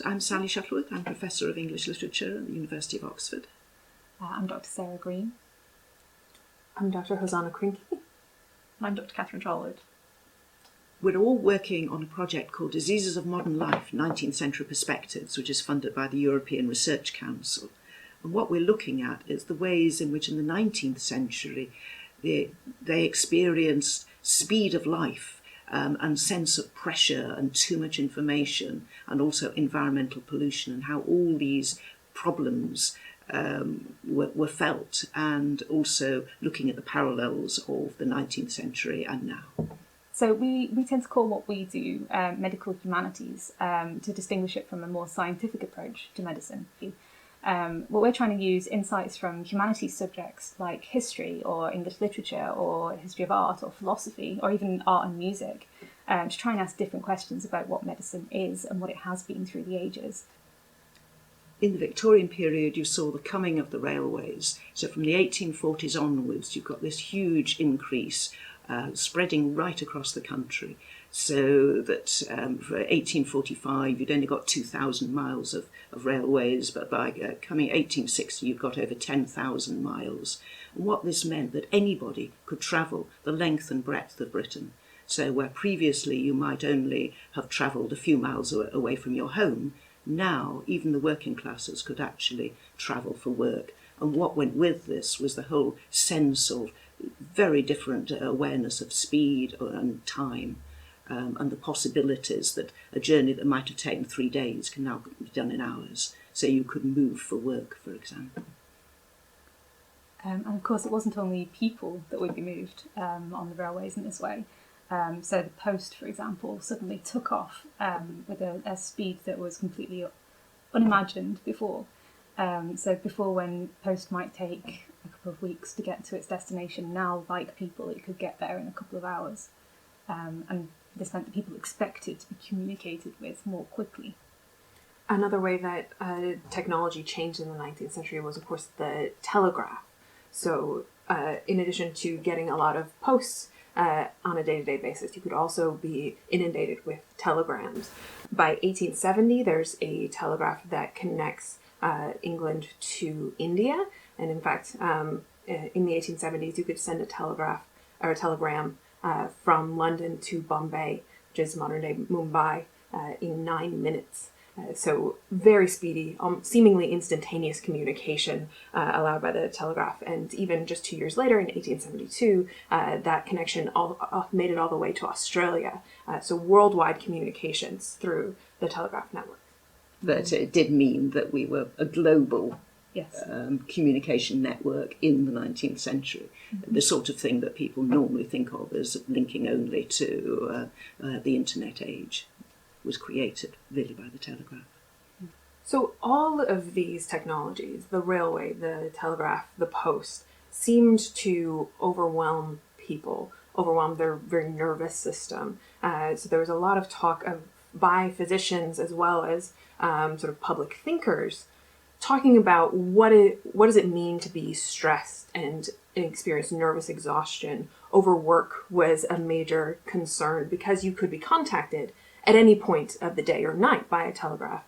I'm Sally Shuttleworth. I'm Professor of English Literature at the University of Oxford. I'm Dr. Sarah Green. I'm Dr. Hosanna Krinky. And I'm Dr. Catherine Trolwood. We're all working on a project called Diseases of Modern Life, 19th Century Perspectives, which is funded by the European Research Council. And what we're looking at is the ways in which in the 19th century they experienced speed of life and sense of pressure and too much information, and also environmental pollution, and how all these problems were felt, and also looking at the parallels of the 19th century and now. So we tend to call what we do medical humanities to distinguish it from a more scientific approach to medicine. What we're trying to use insights from humanities subjects like history or English literature or history of art or philosophy or even art and music to try and ask different questions about what medicine is and what it has been through the ages. In the Victorian period, you saw the coming of the railways. So from the 1840s onwards, you've got this huge increase spreading right across the country. So that for 1845, you'd only got 2,000 miles of railways, but by coming 1860, you've got over 10,000 miles. And what this meant that anybody could travel the length and breadth of Britain. So where previously you might only have travelled a few miles away from your home, now even the working classes could actually travel for work. And what went with this was the whole sense of very different awareness of speed and time, and the possibilities that a journey that might have taken 3 days can now be done in hours. So you could move for work, for example. And of course, it wasn't only people that would be moved on the railways in this way. So the post, for example, suddenly took off with a speed that was completely unimagined before. So before, when post might take a couple of weeks to get to its destination, now, like people, it could get there in a couple of hours. And this meant that people expected to be communicated with more quickly. Another way that technology changed in the 19th century was, of course, the telegraph. So in addition to getting a lot of posts on a day-to-day basis, you could also be inundated with telegrams. By 1870, there's a telegraph that connects England to India. And in fact, in the 1870s, you could send a telegram from London to Bombay, which is modern-day Mumbai, in 9 minutes. So very speedy, seemingly instantaneous communication allowed by the telegraph. And even just 2 years later, in 1872, that connection made it all the way to Australia. So worldwide communications through the telegraph network. But it did mean that we were a global communication network in the 19th century. Mm-hmm. The sort of thing that people normally think of as linking only to the internet age was created really by the telegraph. So all of these technologies, the railway, the telegraph, the post, seemed to overwhelm people, overwhelm their very nervous system. So there was a lot of talk by physicians as well as sort of public thinkers talking about what does it mean to be stressed and experience nervous exhaustion. Overwork was a major concern because you could be contacted at any point of the day or night by a telegraph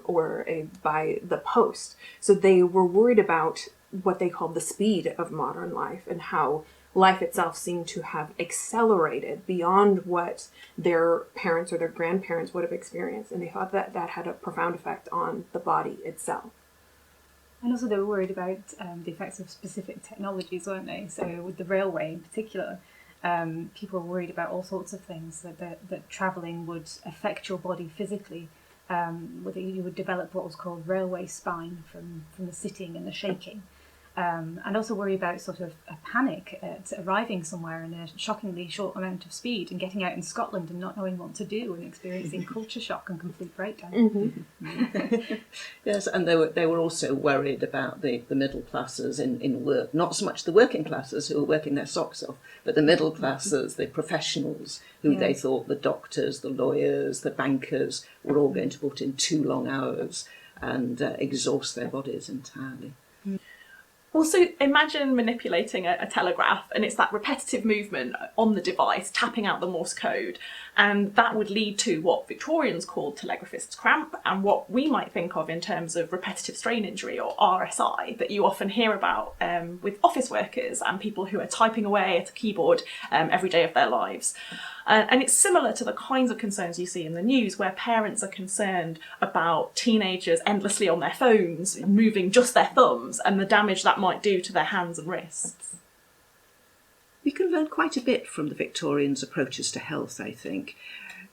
or by the post. So they were worried about what they called the speed of modern life and how life itself seemed to have accelerated beyond what their parents or their grandparents would have experienced. And they thought that that had a profound effect on the body itself. And also they were worried about the effects of specific technologies, weren't they? So with the railway in particular, people were worried about all sorts of things, that travelling would affect your body physically, whether you would develop what was called railway spine from the sitting and the shaking. And also worry about sort of a panic at arriving somewhere in a shockingly short amount of speed and getting out in Scotland and not knowing what to do and experiencing culture shock and complete breakdown. Mm-hmm. Yes, and they were also worried about the middle classes in work. Not so much the working classes who were working their socks off, but the middle classes, the professionals who they thought, the doctors, the lawyers, the bankers, were all going to put in too long hours and exhaust their bodies entirely. Also, imagine manipulating a telegraph, and it's that repetitive movement on the device, tapping out the Morse code, and that would lead to what Victorians called telegraphist's cramp, and what we might think of in terms of repetitive strain injury, or RSI, that you often hear about with office workers and people who are typing away at a keyboard every day of their lives. And it's similar to the kinds of concerns you see in the news, where parents are concerned about teenagers endlessly on their phones, moving just their thumbs, and the damage that might do to their hands and wrists. We can learn quite a bit from the Victorians' approaches to health, I think.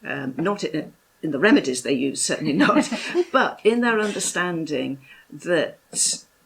Not in the remedies they use, certainly not, but in their understanding that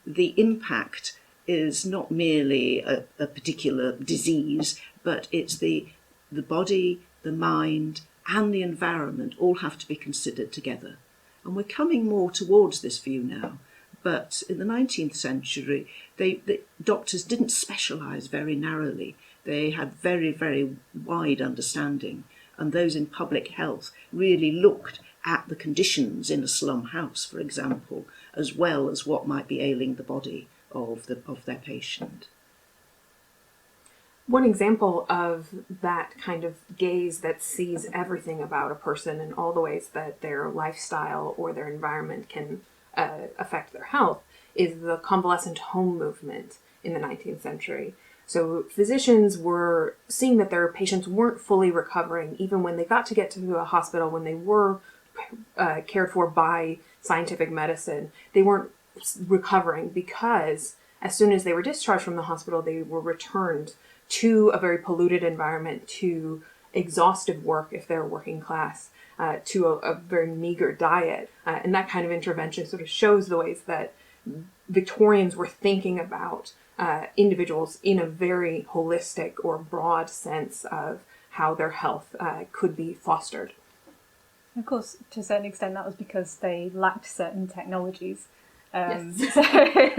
the impact is not merely a particular disease, but it's the body, the mind, and the environment all have to be considered together. And we're coming more towards this view now. But in the 19th century, the doctors didn't specialise very narrowly. They had very, very wide understanding. And those in public health really looked at the conditions in a slum house, for example, as well as what might be ailing the body of their patient. One example of that kind of gaze that sees everything about a person and all the ways that their lifestyle or their environment can affect their health is the convalescent home movement in the 19th century. So physicians were seeing that their patients weren't fully recovering, even when they got to get to a hospital, when they were cared for by scientific medicine. They weren't recovering because as soon as they were discharged from the hospital, they were returned to a very polluted environment, to exhaustive work if they're working class, to a very meager diet. And that kind of intervention sort of shows the ways that Victorians were thinking about individuals in a very holistic or broad sense of how their health could be fostered. Of course, to a certain extent, that was because they lacked certain technologies. Yes. So,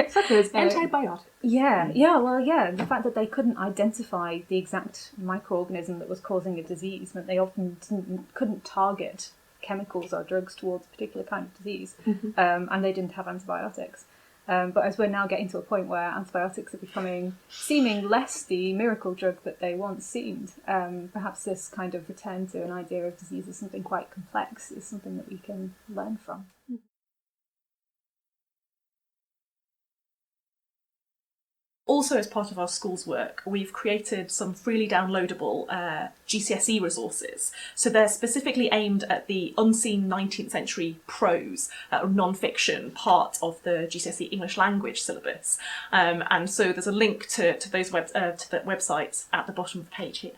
such as antibiotics. The fact that they couldn't identify the exact microorganism that was causing a disease meant they often couldn't target chemicals or drugs towards a particular kind of disease, and they didn't have antibiotics. But as we're now getting to a point where antibiotics are seeming less the miracle drug that they once seemed, perhaps this kind of return to an idea of disease as something quite complex is something that we can learn from. Also, as part of our school's work, we've created some freely downloadable GCSE resources. So they're specifically aimed at the unseen 19th century prose, non-fiction part of the GCSE English language syllabus. And so there's a link to those to the websites at the bottom of the page here.